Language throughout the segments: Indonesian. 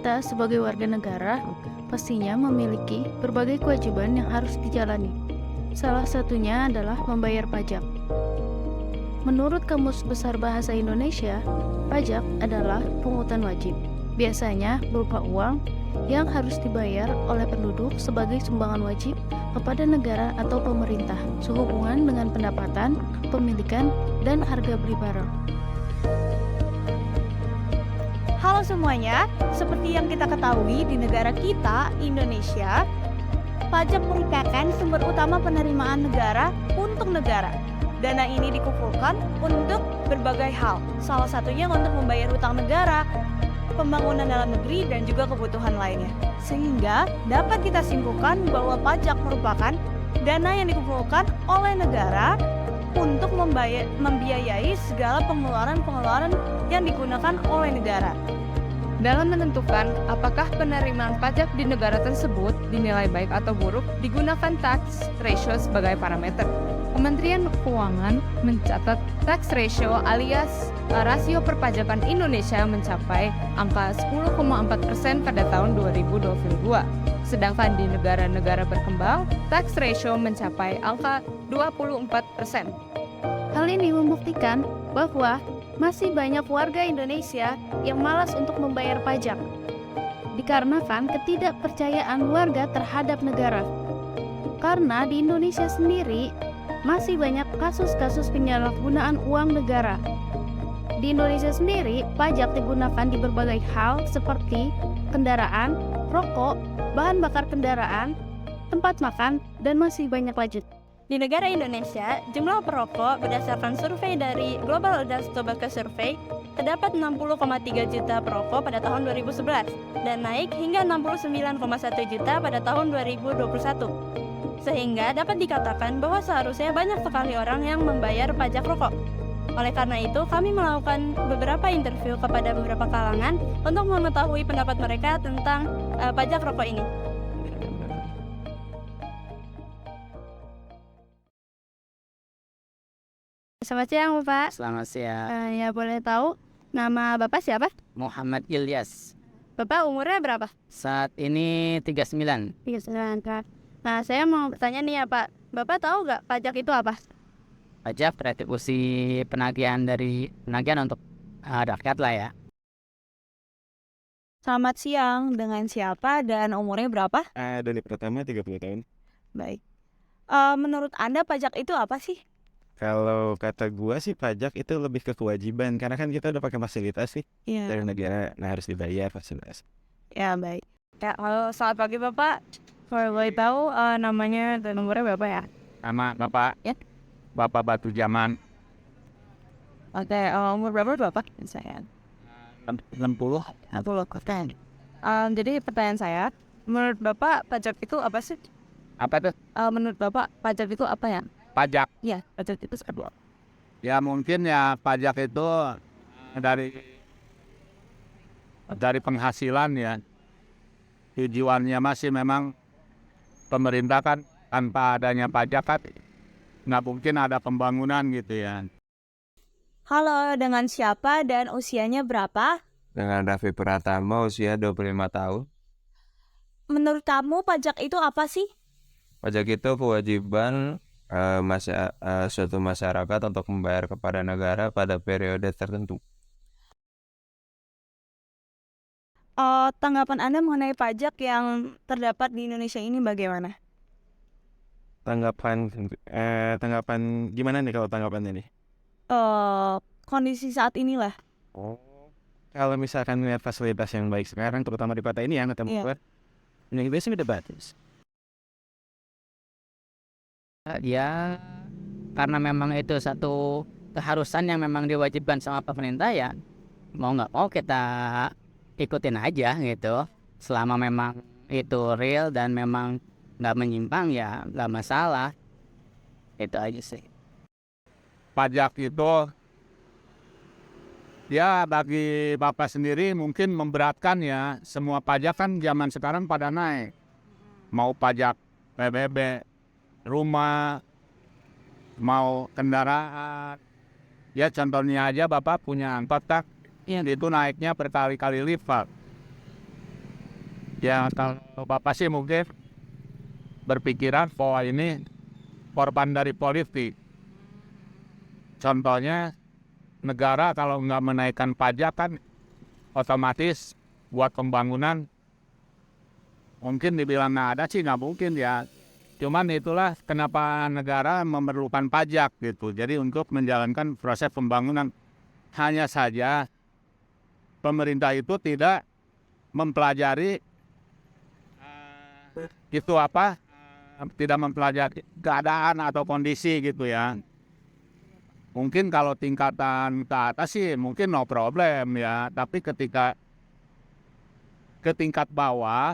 kita sebagai warga negara pastinya memiliki berbagai kewajiban yang harus dijalani. Salah satunya adalah membayar pajak. Menurut Kamus Besar Bahasa Indonesia, pajak adalah pungutan wajib. Biasanya berupa uang yang harus dibayar oleh penduduk sebagai sumbangan wajib kepada negara atau pemerintah sehubungan dengan pendapatan, pemilikan, dan harga beli barang. Halo semuanya, seperti yang kita ketahui di negara kita, Indonesia, pajak merupakan sumber utama penerimaan negara untuk negara. Dana ini dikumpulkan untuk berbagai hal, salah satunya untuk membayar hutang negara, pembangunan dalam negeri, dan juga kebutuhan lainnya. Sehingga dapat kita simpulkan bahwa pajak merupakan dana yang dikumpulkan oleh negara untuk membiayai segala pengeluaran-pengeluaran yang digunakan oleh negara. Dalam menentukan apakah penerimaan pajak di negara tersebut dinilai baik atau buruk, digunakan tax ratio sebagai parameter. Kementerian Keuangan mencatat tax ratio alias rasio perpajakan Indonesia mencapai angka 10,4% pada tahun 2022. Sedangkan di negara-negara berkembang, tax ratio mencapai angka 24%. Hal ini membuktikan bahwa masih banyak warga Indonesia yang malas untuk membayar pajak, dikarenakan ketidakpercayaan warga terhadap negara. Karena di Indonesia sendiri, masih banyak kasus-kasus penyalahgunaan uang negara. Di Indonesia sendiri, pajak digunakan di berbagai hal seperti kendaraan, rokok, bahan bakar kendaraan, tempat makan, dan masih banyak lagi. Di negara Indonesia, jumlah perokok berdasarkan survei dari Global Adult Tobacco Survey terdapat 60,3 juta perokok pada tahun 2011 dan naik hingga 69,1 juta pada tahun 2021. Sehingga dapat dikatakan bahwa seharusnya banyak sekali orang yang membayar pajak rokok. Oleh karena itu, kami melakukan beberapa interview kepada beberapa kalangan untuk mengetahui pendapat mereka tentang pajak rokok ini. Selamat siang, Bapak. Selamat siang. Ya, boleh tahu nama Bapak siapa? Muhammad Ilyas. Bapak umurnya berapa? Saat ini 39. 39, Kak. Nah, saya mau bertanya nih ya, Pak. Bapak tahu nggak pajak itu apa? Pajak retribusi penagihan untuk rakyat lah ya. Selamat siang, dengan siapa dan umurnya berapa? Doni Pratama, 30 tahun. Baik. Menurut Anda pajak itu apa sih? Kalau kata gua sih pajak itu lebih ke kewajiban karena kan kita udah pakai fasilitas nih dari negara, nah harus dibayar fasilitas. Ya, baik. Ya, halo, selamat pagi Bapak. Kalau boleh tahu namanya dan umurnya berapa ya? Nama Bapak? Ya. Bapak Batu Jaman. Oke, umur berapa Bapak? Saya 60. Jadi pertanyaan saya, menurut Bapak pajak itu apa sih? Apa tuh? Menurut Bapak pajak itu apa ya? Pajak. Iya, pajak itu apa? Ya mungkin ya pajak itu dari penghasilan ya. Tujuannya masih memang pemerintah kan tanpa adanya pajak kan nggak mungkin ada pembangunan gitu ya. Halo, dengan siapa dan usianya berapa? Dengan Raffi Pratama, usia 25 tahun. Menurut kamu pajak itu apa sih? Pajak itu kewajiban suatu masyarakat untuk membayar kepada negara pada periode tertentu. Tanggapan Anda mengenai pajak yang terdapat di Indonesia ini bagaimana? Tanggapan gimana nih kalau tanggapannya nih? Kondisi saat inilah. Kalau misalkan melihat fasilitas yang baik sekarang, terutama di kota ini yang ketemu buat, yang biasanya udah bagus. Ya, karena memang itu satu keharusan yang memang diwajibkan sama pemerintah ya, mau nggak mau kita ikutin aja gitu. Selama memang itu real dan memang nggak menyimpang ya nggak masalah. Itu aja sih. Pajak itu ya bagi Bapak sendiri mungkin memberatkan ya. Semua pajak kan zaman sekarang pada naik. Mau pajak PBB, rumah, mau kendaraan. Ya contohnya aja Bapak punya angkot tak, itu naiknya berkali-kali lipat. Ya kalau Bapak sih mungkin berpikiran bahwa ini korban dari politik. Contohnya negara kalau nggak menaikkan pajak kan otomatis buat pembangunan mungkin dibilang nggak ada sih nggak mungkin ya. Cuman itulah kenapa negara memerlukan pajak gitu. Jadi untuk menjalankan proses pembangunan. Hanya saja pemerintah itu tidak mempelajari tidak mempelajari keadaan atau kondisi gitu ya. Mungkin kalau tingkatan ke atas sih mungkin no problem ya. Tapi ketika ke tingkat bawah,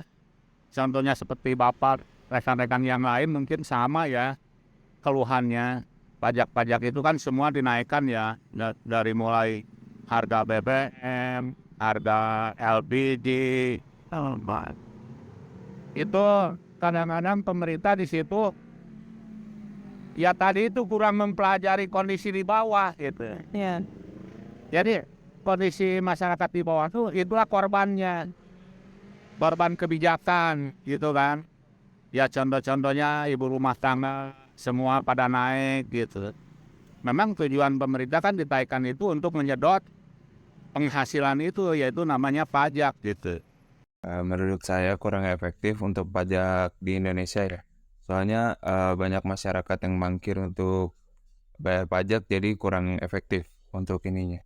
contohnya seperti Bapak, rekan-rekan yang lain mungkin sama ya keluhannya. Pajak-pajak itu kan semua dinaikkan ya. Dari mulai harga BBM, harga LPG. Itu kadang-kadang pemerintah di situ ya tadi itu kurang mempelajari kondisi di bawah gitu. Ya. Jadi kondisi masyarakat di bawah tuh itulah korbannya. Korban kebijakan gitu kan. Ya contoh-contohnya ibu rumah tangga semua pada naik gitu. Memang tujuan pemerintah kan ditaikkan itu untuk menyedot penghasilan itu, yaitu namanya pajak gitu. Menurut saya kurang efektif untuk pajak di Indonesia ya. Soalnya banyak masyarakat yang mangkir untuk bayar pajak, jadi kurang efektif untuk ininya.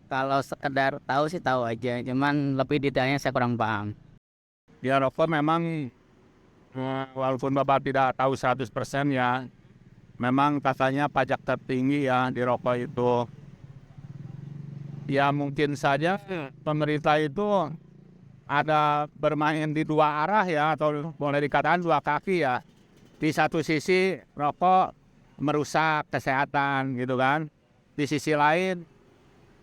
Kalau sekedar tahu sih tahu aja, cuman lebih detailnya saya kurang paham. Ya rokok memang walaupun Bapak tidak tahu 100% ya, memang katanya pajak tertinggi ya di rokok itu. Ya mungkin saja pemerintah itu ada bermain di dua arah ya, atau boleh dikatakan dua kaki ya. Di satu sisi rokok merusak kesehatan gitu kan. Di sisi lain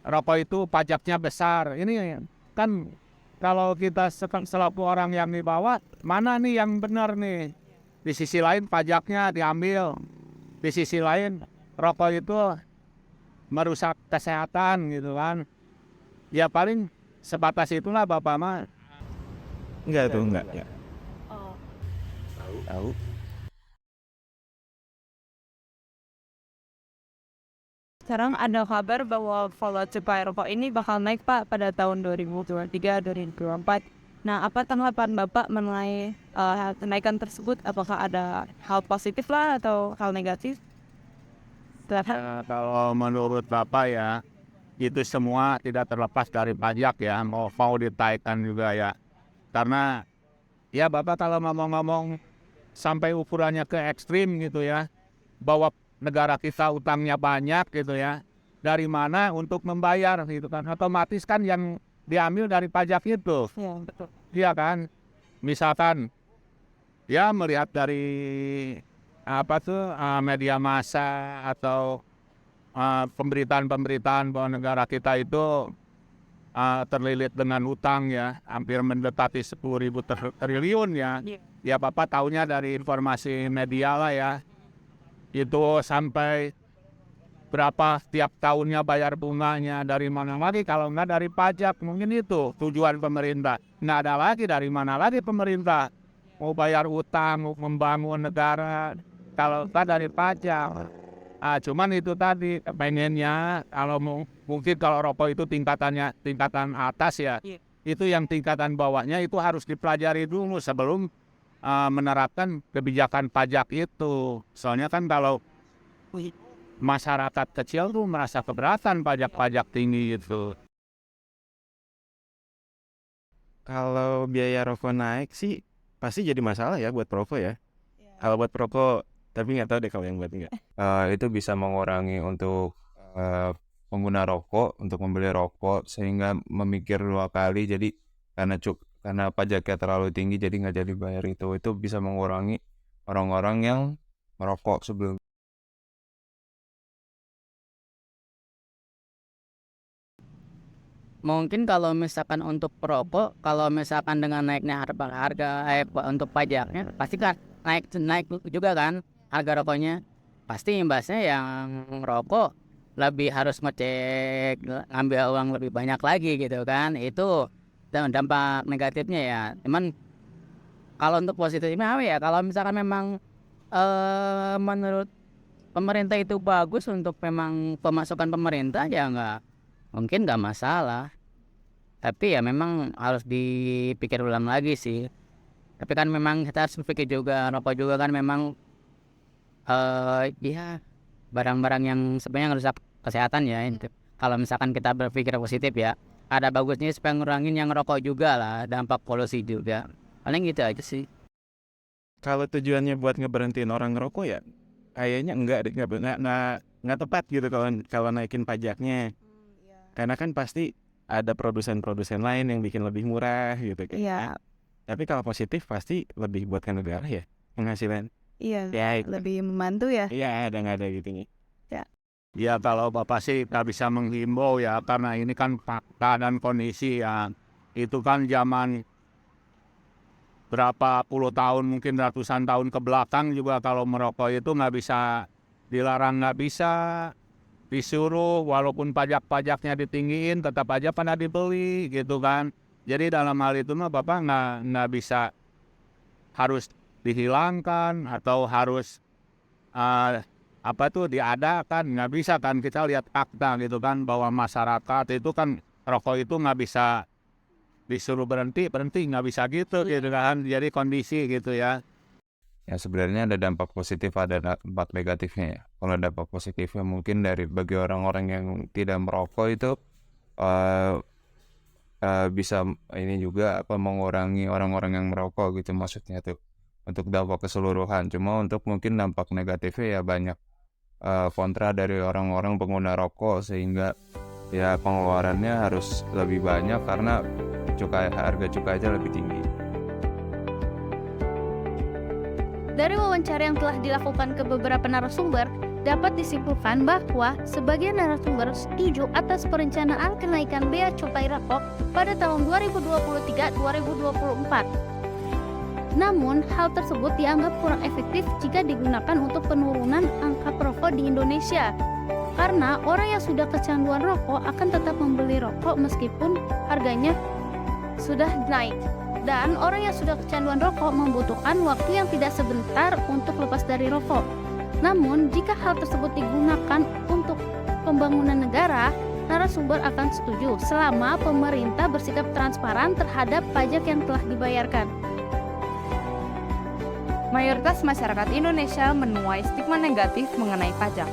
rokok itu pajaknya besar. Ini kan kalau kita selaku orang yang di bawah, mana nih yang benar nih? Di sisi lain pajaknya diambil. Di sisi lain rokok itu merusak kesehatan gitu kan. Ya paling sebatas itulah Bapak mah. Enggak tuh, enggak. Ya. Tahu. Sekarang ada kabar bahwa volat cukai rokok ini bakal naik Pak pada tahun 2023-2024. Nah, apa tanggapan Bapak mengenai kenaikan tersebut? Apakah ada hal positif lah atau hal negatif? Kalau menurut Bapak ya, itu semua tidak terlepas dari pajak ya, mau ditaikkan juga ya. Karena ya Bapak kalau ngomong-ngomong sampai ukurannya ke ekstrim gitu ya, bahwa negara kita utangnya banyak gitu ya, dari mana untuk membayar gitu kan, otomatis kan yang diambil dari pajak itu. Ya, betul. Iya kan, misalkan ya melihat dari media massa atau pemberitaan bahwa negara kita itu terlilit dengan utang ya, hampir mendekati 10.000 triliun ya. Ya Bapak tahunya dari informasi media lah ya, itu sampai berapa tiap tahunnya bayar bunganya, dari mana lagi kalau nggak dari pajak. Mungkin itu tujuan pemerintah. Nggak ada lagi dari mana lagi pemerintah mau bayar utang, mau membangun negara kalau nggak dari pajak. Cuman itu tadi pengennya kalau mungkin kalau rokok itu tingkatan atas ya, itu yang tingkatan bawahnya itu harus dipelajari dulu sebelum menerapkan kebijakan pajak itu. Soalnya kan kalau masyarakat kecil tuh merasa keberatan pajak-pajak tinggi itu. Kalau biaya rokok naik sih pasti jadi masalah ya buat perokok ya. Kalau buat perokok, tapi nggak tahu deh kalau yang buat enggak. Itu bisa mengurangi untuk pengguna rokok untuk membeli rokok, sehingga memikir 2 kali. Jadi karena pajaknya terlalu tinggi jadi nggak jadi bayar itu bisa mengurangi orang-orang yang merokok sebelum. Mungkin kalau misalkan untuk perokok, kalau misalkan dengan naiknya harga untuk pajaknya, pasti kan naik juga kan harga rokoknya. Pasti imbasnya yang rokok lebih harus ngecek, ngambil uang lebih banyak lagi gitu kan. Itu dampak negatifnya ya. Cuman kalau untuk positifnya apa ya? Kalau misalkan memang menurut pemerintah itu bagus untuk memang pemasukan pemerintah ya nggak masalah. Tapi ya memang harus dipikir ulang lagi sih. Tapi kan memang kita harus berpikir juga, rokok juga kan memang ya barang-barang yang sebenarnya rusak kesehatan ya. Kalau misalkan kita berpikir positif ya, ada bagusnya supaya ngurangin yang rokok juga lah, dampak polusi juga. Paling gitu aja sih. Kalau tujuannya buat ngeberhentiin orang ngerokok ya, kayaknya enggak deh, nggak tepat gitu kalau naikin pajaknya. Karena kan pasti ada produsen-produsen lain yang bikin lebih murah gitu kan. Iya, Tapi kalau positif pasti lebih buat ke negara ya penghasilan. iya, Ya itu. lebih membantu ya. Iya ada gitunya. Ya kalau Bapak sih nggak bisa menghimbau ya, karena ini kan fakta dan kondisi ya. Itu kan zaman berapa puluh tahun, mungkin ratusan tahun ke belakang juga kalau merokok itu nggak bisa dilarang, nggak bisa disuruh, walaupun pajak-pajaknya ditinggiin tetap aja pada dibeli gitu kan. Jadi dalam hal itu mah Bapak nggak bisa harus dihilangkan atau harus diadakan, nggak bisa kan. Kita lihat fakta gitu kan, bahwa masyarakat itu kan rokok itu nggak bisa disuruh berhenti nggak bisa gitu kan. Jadi kondisi gitu ya. Ya sebenarnya ada dampak positif, ada dampak negatifnya ya. Kalau dampak positifnya mungkin bagi orang-orang yang tidak merokok itu bisa ini juga mengurangi orang-orang yang merokok gitu maksudnya tuh, untuk dampak keseluruhan. Cuma untuk mungkin dampak negatifnya ya banyak kontra dari orang-orang pengguna rokok, sehingga ya pengeluarannya harus lebih banyak karena harga cukai aja lebih tinggi. Dari wawancara yang telah dilakukan ke beberapa narasumber, dapat disimpulkan bahwa sebagian narasumber setuju atas perencanaan kenaikan bea cukai rokok pada tahun 2023-2024. Namun, hal tersebut dianggap kurang efektif jika digunakan untuk penurunan angka perokok di Indonesia. Karena orang yang sudah kecanduan rokok akan tetap membeli rokok meskipun harganya sudah naik. Dan orang yang sudah kecanduan rokok membutuhkan waktu yang tidak sebentar untuk lepas dari rokok. Namun, jika hal tersebut digunakan untuk pembangunan negara, narasumber akan setuju selama pemerintah bersikap transparan terhadap pajak yang telah dibayarkan. Mayoritas masyarakat Indonesia menuai stigma negatif mengenai pajak.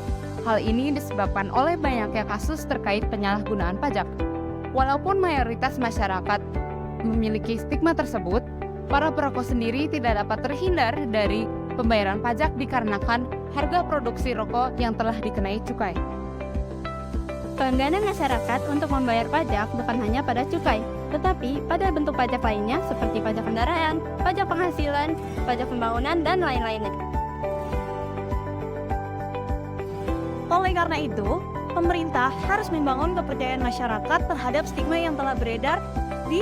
Hal ini disebabkan oleh banyaknya kasus terkait penyalahgunaan pajak. Walaupun mayoritas masyarakat memiliki stigma tersebut, para perokok sendiri tidak dapat terhindar dari pembayaran pajak dikarenakan harga produksi rokok yang telah dikenai cukai. Keengganan masyarakat untuk membayar pajak bukan hanya pada cukai, tetapi pada bentuk pajak lainnya seperti pajak kendaraan, pajak penghasilan, pajak pembangunan, dan lain-lainnya. Oleh karena itu, pemerintah harus membangun kepercayaan masyarakat terhadap stigma yang telah beredar di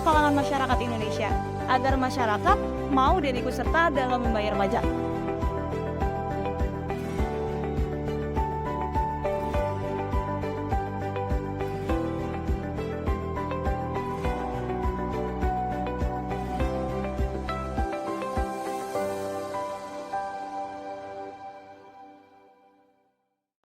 kalangan masyarakat Indonesia, agar masyarakat mau dan ikut serta dalam membayar pajak.